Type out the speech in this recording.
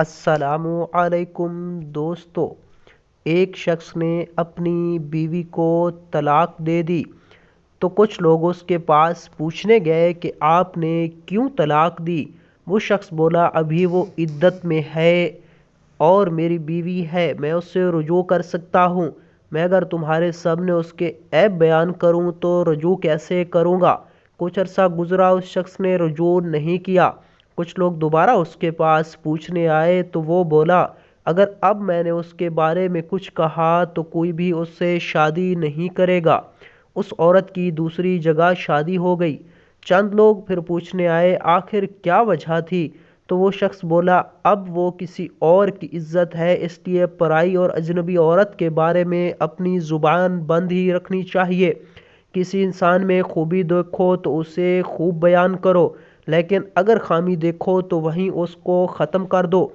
السلام علیکم دوستو۔ ایک شخص نے اپنی بیوی کو طلاق دے دی تو کچھ لوگ اس کے پاس پوچھنے گئے کہ آپ نے کیوں طلاق دی؟ وہ شخص بولا، ابھی وہ عدت میں ہے اور میری بیوی ہے، میں اس سے رجوع کر سکتا ہوں۔ میں اگر تمہارے سامنے اس کے عیب بیان کروں تو رجوع کیسے کروں گا؟ کچھ عرصہ گزرا، اس شخص نے رجوع نہیں کیا۔ کچھ لوگ دوبارہ اس کے پاس پوچھنے آئے تو وہ بولا، اگر اب میں نے اس کے بارے میں کچھ کہا تو کوئی بھی اس سے شادی نہیں کرے گا۔ اس عورت کی دوسری جگہ شادی ہو گئی۔ چند لوگ پھر پوچھنے آئے، آخر کیا وجہ تھی؟ تو وہ شخص بولا، اب وہ کسی اور کی عزت ہے، اس لیے پرائی اور اجنبی عورت کے بارے میں اپنی زبان بند ہی رکھنی چاہیے۔ کسی انسان میں خوبی دیکھو تو اسے خوب بیان کرو، لیکن اگر خامی دیکھو تو وہیں اس کو ختم کر دو۔